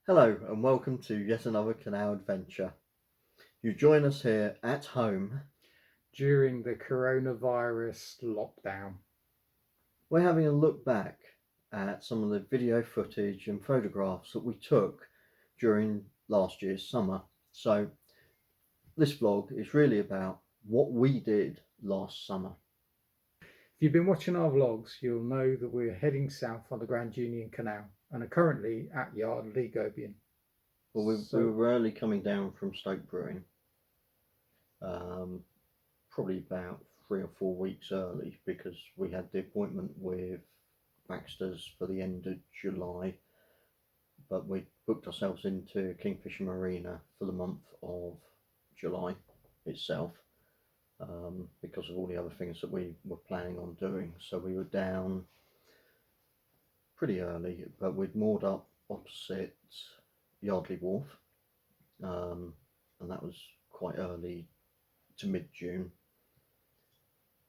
Hello and welcome to yet another canal adventure. You join us here at home during the coronavirus lockdown. We're having a look back at some of the video footage and photographs that we took during last year's summer. So this vlog is really about what we did last summer. If you've been watching our vlogs, you'll know that we're heading south on the Grand Union Canal and are currently at Yardley Wharf. Well, we were early coming down from Stoke Brewing, probably about 3 or 4 weeks early, because we had the appointment with Baxter's for the end of July, but we booked ourselves into Kingfisher Marina for the month of July itself, because of all the other things that we were planning on doing. So we were down pretty early, but we'd moored up opposite Yardley Wharf, and that was quite early to mid-June.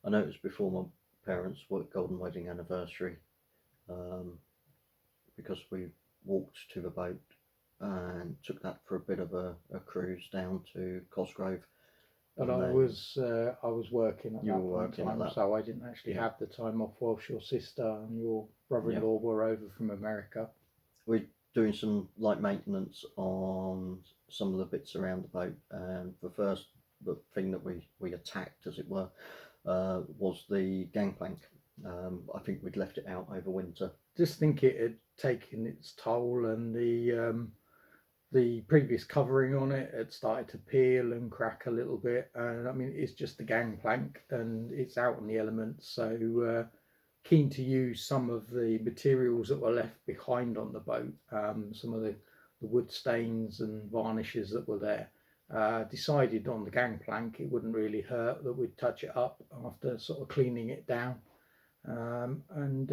I know it was before my parents' golden wedding anniversary, because we walked to the boat and took that for a bit of a cruise down to Cosgrove. But I was working at that point in time, so I didn't actually have the time off whilst your sister and your brother-in-law were over from America. We're doing some light maintenance on some of the bits around the boat, and the thing that we attacked, as it were, was the Gangplank. I think we'd left it out over winter. Just think it had taken its toll, and the previous covering on it had started to peel and crack a little bit. And I mean, it's just the Gangplank and it's out on the elements, so keen to use some of the materials that were left behind on the boat, some of the wood stains and varnishes that were there. Decided on the Gangplank it wouldn't really hurt that we'd touch it up after sort of cleaning it down, and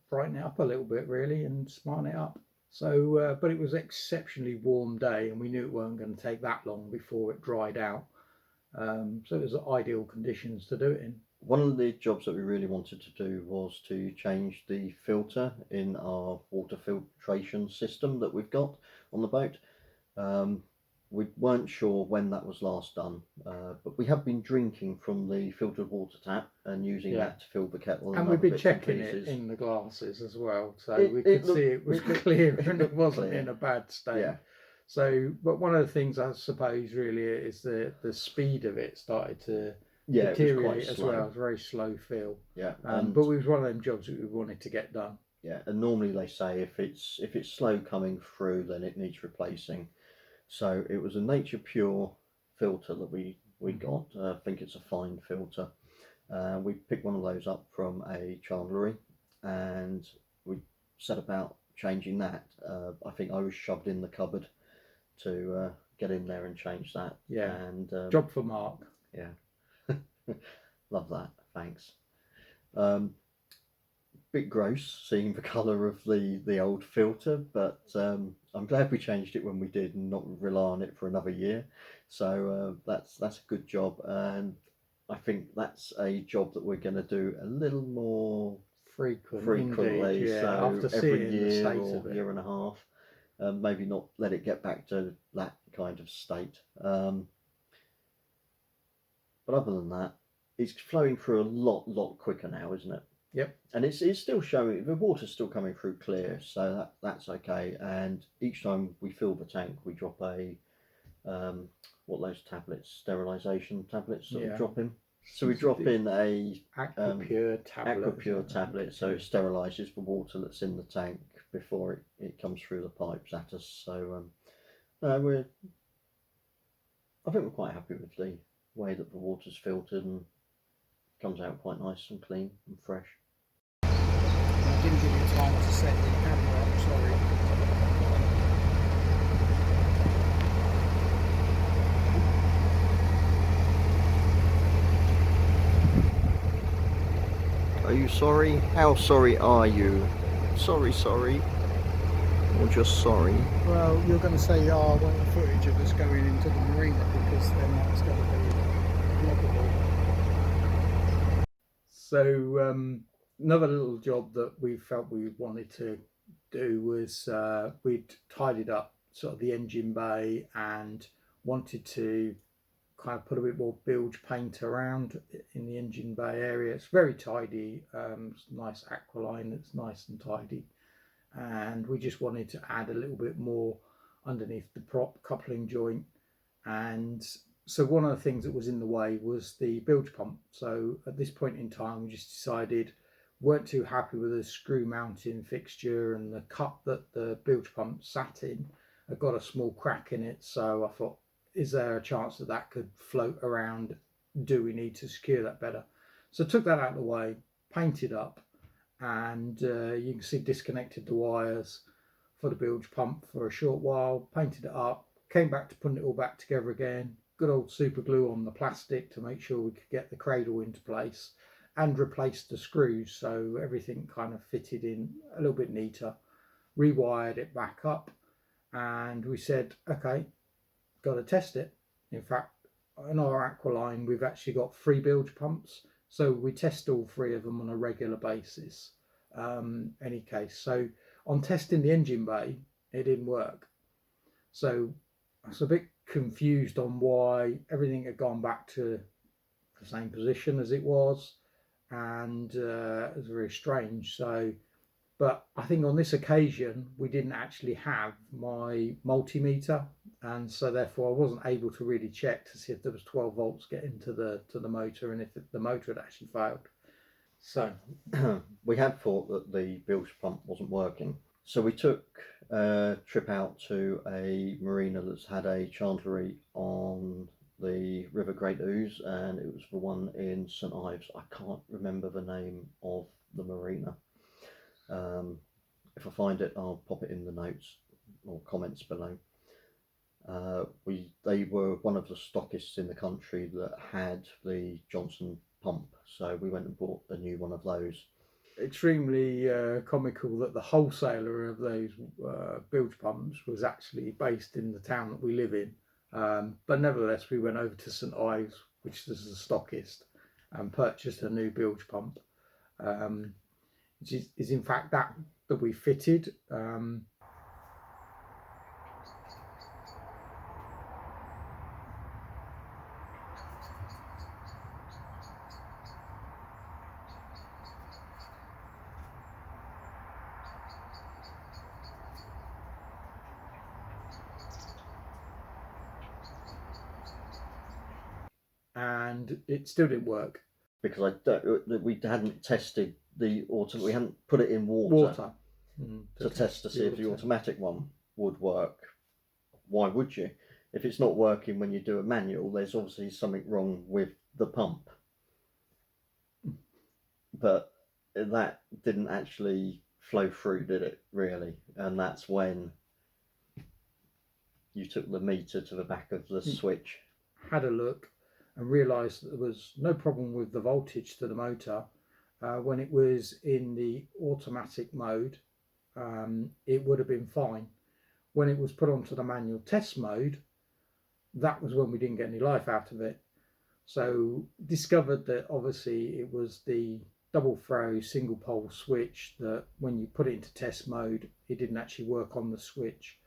brighten it up a little bit really and smarten it up. So but it was an exceptionally warm day and we knew it weren't going to take that long before it dried out, so it was ideal conditions to do it in. One of the jobs that we really wanted to do was to change the filter in our water filtration system that we've got on the boat. We weren't sure when that was last done, but we have been drinking from the filtered water tap and using that to fill the kettle. And we've been checking it in the glasses as well, so we could see it was clear and it wasn't in a bad state. Yeah. So, but one of the things I suppose really is the speed of it started to deteriorate as well. It was a very slow feel. Yeah. But it was one of them jobs that we wanted to get done. Yeah, and normally they say if it's slow coming through, then it needs replacing. So it was a Nature Pure filter that we got. I think it's a fine filter. We picked one of those up from a chandlery and we set about changing that. I think I was shoved in the cupboard to get in there and change that. Yeah, and job for Mark. Yeah, love that, thanks. Bit gross seeing the colour of the old filter, but I'm glad we changed it when we did and not rely on it for another year. So that's a good job, and I think that's a job that we're going to do a little more frequently. Indeed, yeah. So after every year or year and a half, maybe not let it get back to that kind of state. But other than that, it's flowing through a lot quicker now, isn't it? Yep. And it's still showing, the water's still coming through clear, so that's okay. And each time we fill the tank, we drop a what those tablets, sterilisation tablets that we drop in. So we drop in a Aquapure tablet. So it sterilises the water that's in the tank before it comes through the pipes at us. So I think we're quite happy with the way that the water's filtered and comes out quite nice and clean and fresh. I didn't give you time to set the camera up, sorry. Are you sorry? How sorry are you? Sorry, or just sorry? Well, you're going to say you are wanting footage of us going into the marina, because then that's going to be lovely. So another little job that we felt we wanted to do was we'd tidied up sort of the engine bay and wanted to kind of put a bit more bilge paint around in the engine bay area. It's very tidy, nice aqualine that's nice and tidy, and we just wanted to add a little bit more underneath the prop coupling joint. And so one of the things that was in the way was the bilge pump. So at this point in time, we just decided, weren't too happy with the screw mounting fixture, and the cup that the bilge pump sat in had got a small crack in it. So I thought, is there a chance that that could float around? Do we need to secure that better? So took that out of the way, painted up, and you can see disconnected the wires for the bilge pump for a short while, painted it up, came back to putting it all back together again, good old super glue on the plastic to make sure we could get the cradle into place, and replaced the screws so everything kind of fitted in a little bit neater, rewired it back up, and we said, okay, got to test it. In fact, in our aqualine, we've actually got 3 bilge pumps, so we test all 3 of them on a regular basis. Any case, so on testing the engine bay, it didn't work. So I was a bit confused on why everything had gone back to the same position as it was, and it was very strange. So, but I think on this occasion we didn't actually have my multimeter, and so therefore I wasn't able to really check to see if there was 12 volts getting to the motor, and if the motor had actually failed. So we had thought that the bilge pump wasn't working, so we took a trip out to a marina that's had a chandlery on the River Great Ouse, and it was the one in St Ives. I can't remember the name of the marina. If I find it, I'll pop it in the notes or comments below. They were one of the stockists in the country that had the Johnson pump, so we went and bought a new one of those. Extremely comical that the wholesaler of those bilge pumps was actually based in the town that we live in, but nevertheless we went over to St Ives, which is the stockist, and purchased a new bilge pump, which is in fact that we fitted. And it still didn't work because we hadn't tested the we hadn't put it in water to test to see if the automatic one would work. Why would you? If it's not working when you do a manual, there's obviously something wrong with the pump. But that didn't actually flow through, did it, really? And that's when you took the meter to the back of the switch, had a look, and realised that there was no problem with the voltage to the motor. When it was in the automatic mode, it would have been fine. When it was put onto the manual test mode, that was when we didn't get any life out of it. So discovered that obviously it was the double throw single pole switch that when you put it into test mode, it didn't actually work on the switch.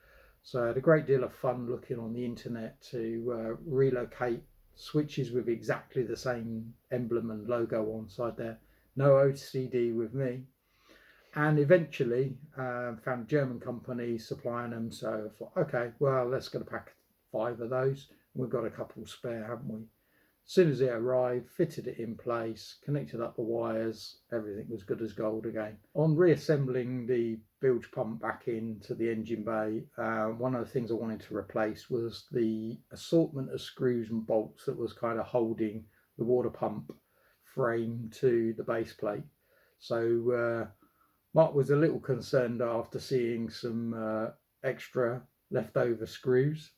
So I had a great deal of fun looking on the internet to relocate switches with exactly the same emblem and logo on side there. No OCD with me. And eventually found a German company supplying them. So I thought, okay, well, let's get a pack of 5 of those. We've got a couple spare, haven't we? As soon as it arrived, fitted it in place, connected up the wires, everything was good as gold again. On reassembling the bilge pump back into the engine bay, one of the things I wanted to replace was the assortment of screws and bolts that was kind of holding the water pump frame to the base plate. So Mark was a little concerned after seeing some extra leftover screws.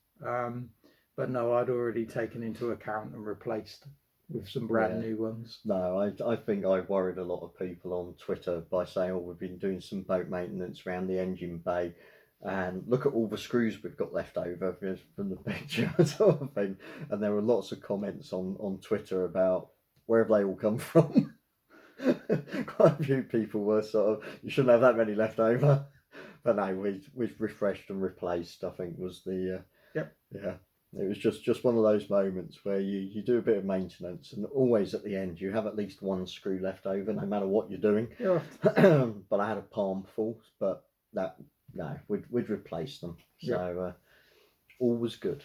But no, I'd already taken into account and replaced with some brand new ones. No, I think I worried a lot of people on Twitter by saying, oh, we've been doing some boat maintenance around the engine bay, and look at all the screws we've got left over from the picture sort of thing. And there were lots of comments on Twitter about where have they all come from. Quite a few people were sort of, you shouldn't have that many left over. But no, we've refreshed and replaced. I think was the Yep. yeah. It was just one of those moments where you do a bit of maintenance, and always at the end you have at least one screw left over, no matter what you're doing. Yeah. But I had a palm full, but that no, we'd replace them. So all was good.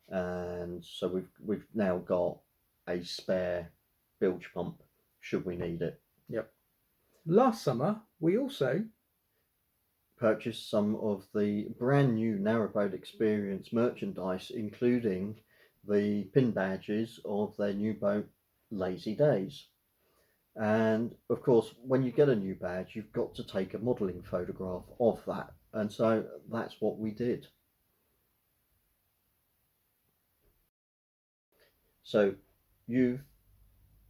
And so we've now got a spare bilge pump should we need it. Yep. Last summer we also Purchased some of the brand new Narrowboat Experience merchandise, including the pin badges of their new boat, Lazy Days. And of course, when you get a new badge, you've got to take a modelling photograph of that. And so that's what we did. So you've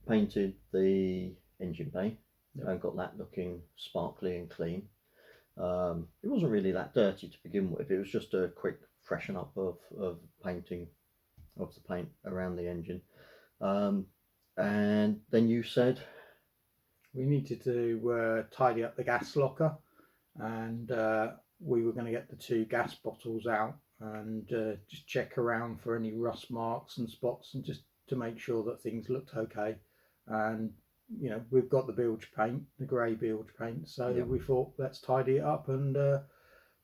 painted the engine bay and got that looking sparkly and clean. It wasn't really that dirty to begin with. It was just a quick freshen up of painting of the paint around the engine. And then you said we needed to tidy up the gas locker, and we were going to get the 2 gas bottles out and just check around for any rust marks and spots, and just to make sure that things looked okay. And you know, we've got the bilge paint, the grey bilge paint, so we thought let's tidy it up and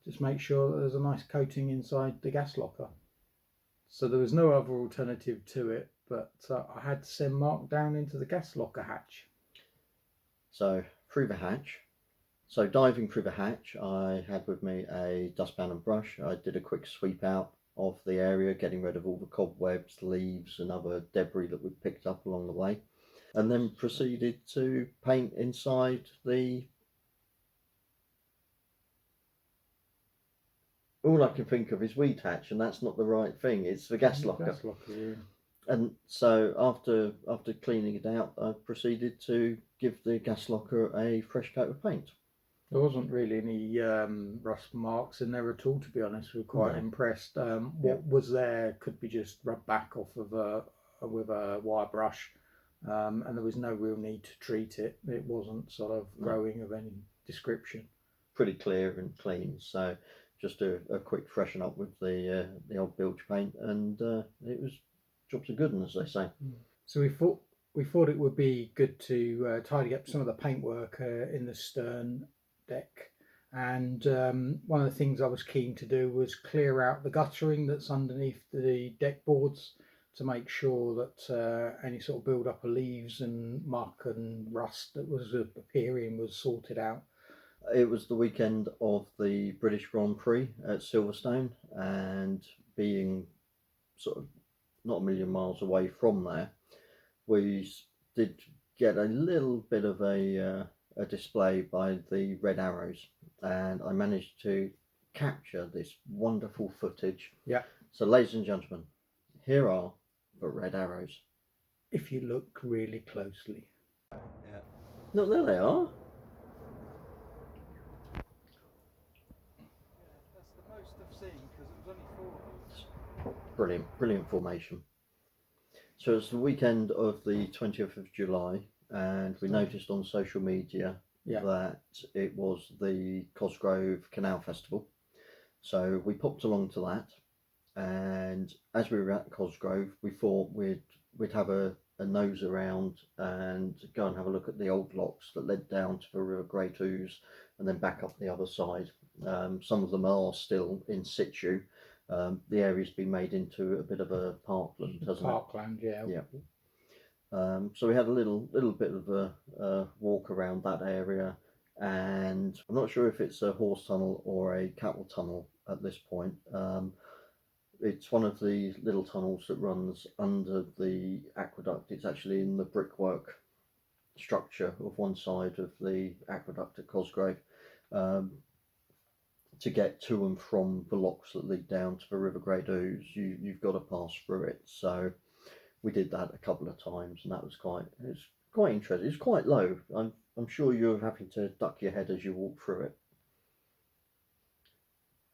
just make sure that there's a nice coating inside the gas locker. So there was no other alternative to it, but I had to send Mark down into the gas locker hatch. So through the hatch, so diving through the hatch, I had with me a dustpan and brush. I did a quick sweep out of the area, getting rid of all the cobwebs, leaves and other debris that we picked up along the way, and then proceeded to paint inside the, all I can think of is weed hatch, and that's not the right thing. It's the gas locker. Gas locker, yeah. And so after cleaning it out, I proceeded to give the gas locker a fresh coat of paint. There wasn't really any rust marks in there at all, to be honest. We were quite impressed. What was there could be just rubbed back off of with a wire brush, and there was no real need to treat it. It wasn't sort of growing of any description. Pretty clear and clean. So just a quick freshen up with the old bilge paint, and it was jobs are good, as they say. So we thought it would be good to tidy up some of the paintwork in the stern deck, and one of the things I was keen to do was clear out the guttering that's underneath the deck boards to make sure that any sort of build up of leaves and muck and rust that was appearing was sorted out. It was the weekend of the British Grand Prix at Silverstone, and being sort of not a million miles away from there, we did get a little bit of a display by the red arrows, and I managed to capture this wonderful footage. Yeah. So ladies and gentlemen, here are the red arrows. If you look really closely. Yeah. No, there they are. That's the most I've seen, because it was only 4 of these. Brilliant formation. So it's the weekend of the 20th of July, and we noticed on social media that it was the Cosgrove Canal Festival. So we popped along to that, and as we were at Cosgrove, we thought we'd have a nose around and go and have a look at the old locks that led down to the River Great Ouse and then back up the other side. Some of them are still in situ. The area's been made into a bit of a parkland, hasn't it? Parkland, yeah. So we had a little bit of a walk around that area, and I'm not sure if it's a horse tunnel or a cattle tunnel at this point. It's one of the little tunnels that runs under the aqueduct. It's actually in the brickwork structure of one side of the aqueduct at Cosgrove, to get to and from the locks that lead down to the River Great Ouse. You've got to pass through it. So we did that a couple of times, and that was quite interesting. It's quite low. I'm sure you're having to duck your head as you walk through it.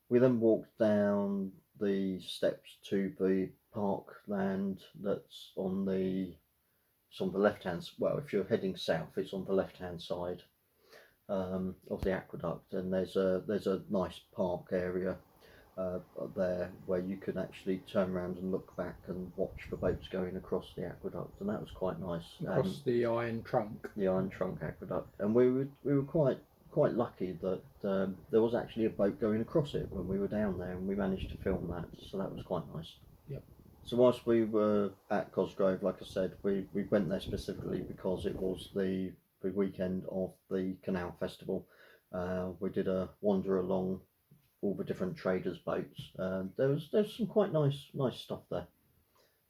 We then walked down the steps to the parkland that's on the left hand. Well, if you're heading south, it's on the left hand side. of the aqueduct, and there's a nice park area there where you can actually turn around and look back and watch the boats going across the aqueduct, and that was quite nice. Across the Iron Trunk. The Iron Trunk aqueduct, and we were quite lucky that there was actually a boat going across it when we were down there, and we managed to film that, so that was quite nice. Yep. So whilst we were at Cosgrove, like I said, we went there specifically because it was the weekend of the Canal Festival. We did a wander along all the different traders' boats. There's some quite nice stuff there.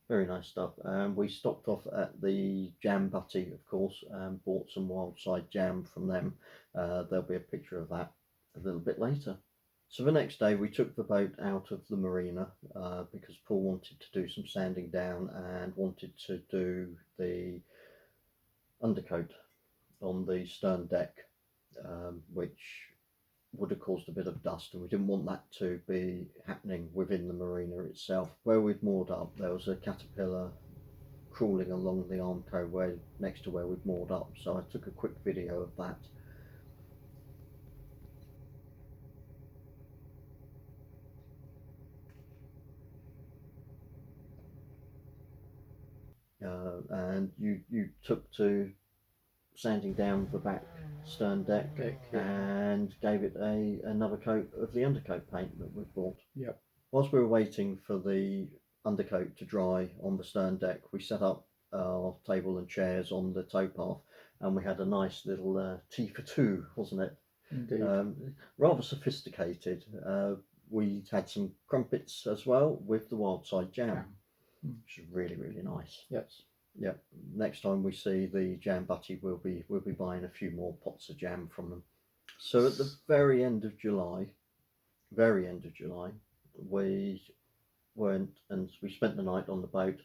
Very nice stuff. We stopped off at the Jam Butty, of course, and bought some Wildside jam from them. There'll be a picture of that a little bit later. So the next day we took the boat out of the marina because Paul wanted to do some sanding down and wanted to do the undercoat on the stern deck, which would have caused a bit of dust, and we didn't want that to be happening within the marina itself. Where we'd moored up, there was a caterpillar crawling along the Armco next to where we'd moored up, so I took a quick video of that. And you took to sanding down the back stern deck, and gave it another coat of the undercoat paint that we bought. Yep. Whilst we were waiting for the undercoat to dry on the stern deck, we set up our table and chairs on the towpath, and we had a nice little tea for two, wasn't it? Indeed. Rather sophisticated. We had some crumpets as well with the Wildside jam, which is really nice. Yes. Yeah. Next time we see the Jam Butty, we'll be buying a few more pots of jam from them. So at the very end of July, we went and we spent the night on the boat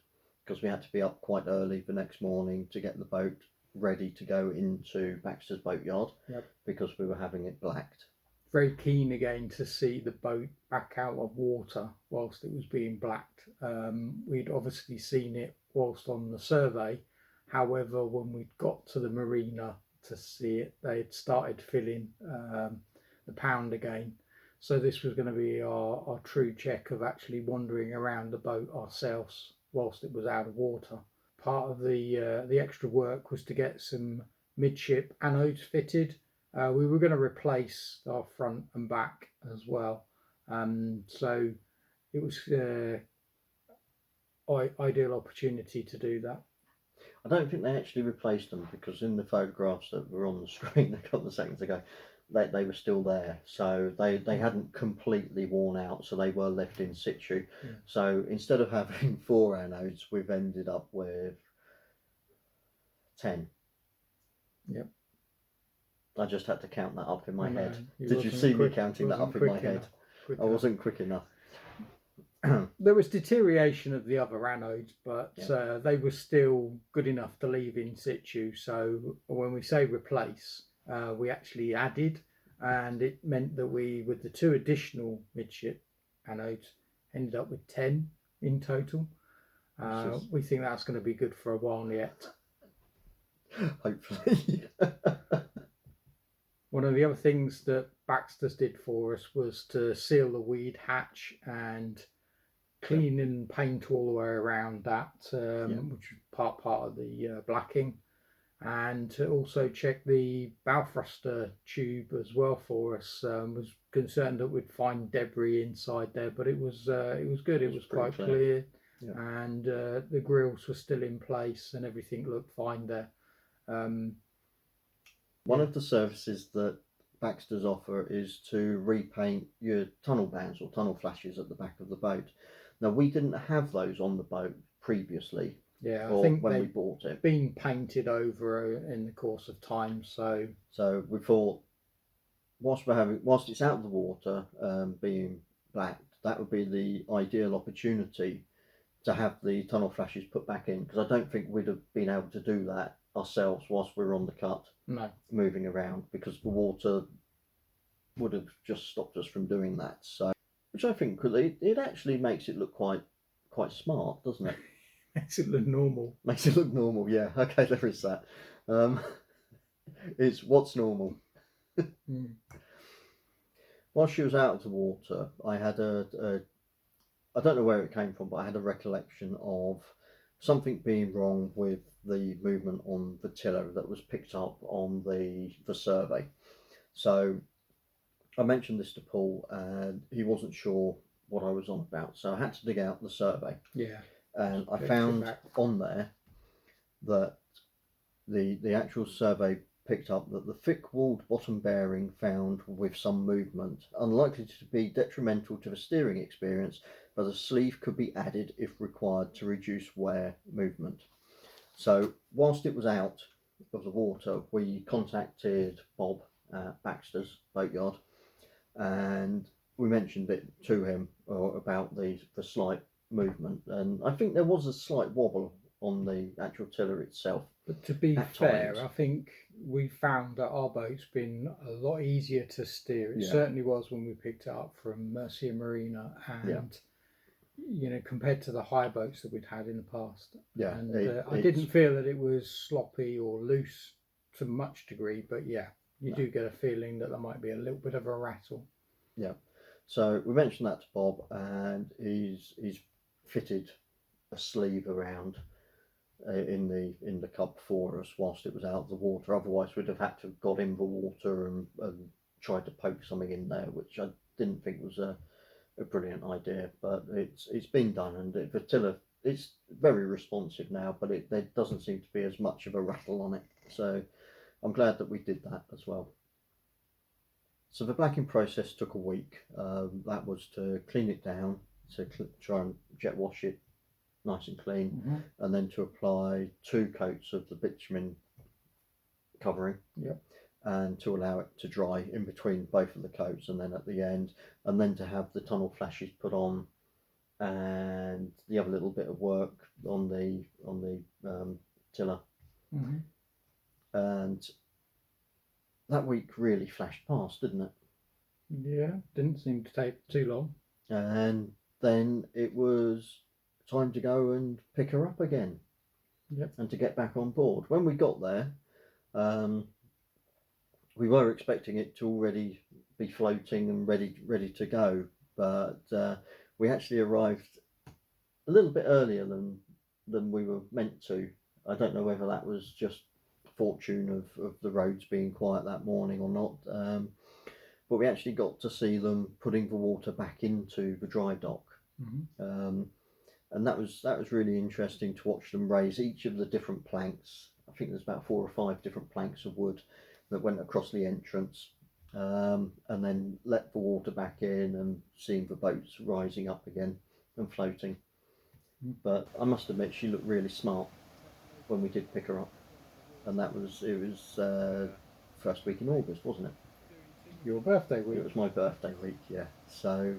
because we had to be up quite early the next morning to get the boat ready to go into Baxter's Boat Yard. Yep. Because we were having it blacked. Very keen again to see the boat back out of water whilst it was being blacked. We'd obviously seen it whilst on the survey. However, when we got to the marina to see it, they had started filling the pound again. So this was going to be our true check of actually wandering around the boat ourselves whilst it was out of water. Part of the extra work was to get some midship anodes fitted. We were going to replace our front and back as well. So it was ideal opportunity to do that. I don't think they actually replaced them, because in the photographs that were on the screen a couple of seconds ago, they were still there. So they hadn't completely worn out, so they were left in situ. Yeah. So instead of having 4 anodes, we've ended up with 10. Yep. I just had to count that up in my head. You Did you see me counting that up in my head? I wasn't quick enough. There was deterioration of the other anodes, but they were still good enough to leave in situ. So when we say replace, we actually added, and it meant that we, with the 2 additional midship anodes, ended up with 10 in total. We think that's going to be good for a while yet. Hopefully. One of the other things that Baxter's did for us was to seal the weed hatch and clean and paint all the way around that, which was part of the blacking, and to also check the bow thruster tube as well for us. Was concerned that we'd find debris inside there, but it was good. It was quite clear. Yeah. And the grills were still in place and everything looked fine there. One of the services that Baxter's offer is to repaint your tunnel bands or tunnel flashes at the back of the boat. Now, we didn't have those on the boat previously. Yeah, I think when we bought it, been painted over in the course of time. So we thought, whilst it's out of the water, being blacked, that would be the ideal opportunity to have the tunnel flashes put back in, because I don't think we'd have been able to do that ourselves whilst we were on the cut. No. Moving around, because the water would have just stopped us from doing that. So, which I think it actually makes it look quite smart, doesn't it? Makes it look normal. Makes it look normal, yeah. Okay, there is that. It's what's normal. Mm. While she was out of the water, I had I don't know where it came from, but I had a recollection of something being wrong with the movement on the tiller that was picked up on the survey. So I mentioned this to Paul, and he wasn't sure what I was on about. So I had to dig out the survey, Yeah. and I Checked it found back. on there that the actual survey picked up that the thick-walled bottom bearing found with some movement, unlikely to be detrimental to the steering experience, but a sleeve could be added if required to reduce wear movement. So whilst it was out of the water, we contacted Bob at Baxter's Boat Yard, and we mentioned it to him about the slight movement, and I think there was a slight wobble on the actual tiller itself. But to be At fair, times. I think we found that our boat's been a lot easier to steer. It Yeah. certainly was when we picked it up from Marina, and you know, compared to the high boats that we'd had in the past. Yeah, And I didn't feel that it was sloppy or loose to much degree, but yeah, you do get a feeling that there might be a little bit of a rattle. Yeah. So we mentioned that to Bob, and he's fitted a sleeve around in the cup for us whilst it was out of the water. Otherwise, we'd have had to have got in the water and tried to poke something in there, which I didn't think was a brilliant idea. But it's been done, and the tiller, it's very responsive now, but there doesn't seem to be as much of a rattle on it. So I'm glad that we did that as well. So the blacking process took a week. That was to clean it down, to try and jet wash it nice and clean, and then to apply 2 coats of the bitumen covering, and to allow it to dry in between both of the coats, and then at the end, and then to have the tunnel flashes put on, and the other little bit of work on the tiller. And that week really flashed past, didn't it? Yeah, didn't seem to take too long. And then it was time to go and pick her up again. Yep. And to get back on board. When we got there, we were expecting it to already be floating and ready to go, but we actually arrived a little bit earlier than we were meant to. I don't know whether that was just fortune of the roads being quiet that morning or not, but we actually got to see them putting the water back into the dry dock. And that was really interesting to watch them raise each of the different planks. I think there's about 4 or 5 different planks of wood that went across the entrance, and then let the water back in and seeing the boats rising up again and floating. But I must admit, she looked really smart when we did pick her up, and it was first week in August, wasn't it? Your birthday week. It was my birthday week, yeah. So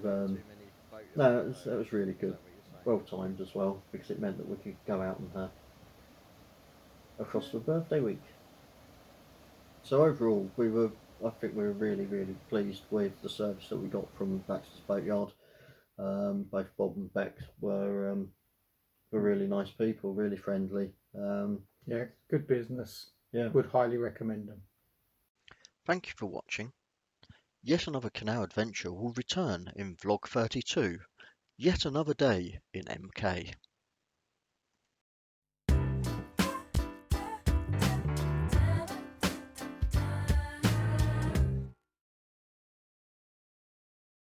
no, that was really good. Well timed as well, because it meant that we could go out and across for birthday week. So overall, I think we were really, really pleased with the service that we got from Baxter's Boat Yard. Both Bob and Bex were really nice people, really friendly. Yeah, good business. Yeah. Would highly recommend them. Thank you for watching. Yet another canal adventure will return in vlog 32. Yet another day in MK.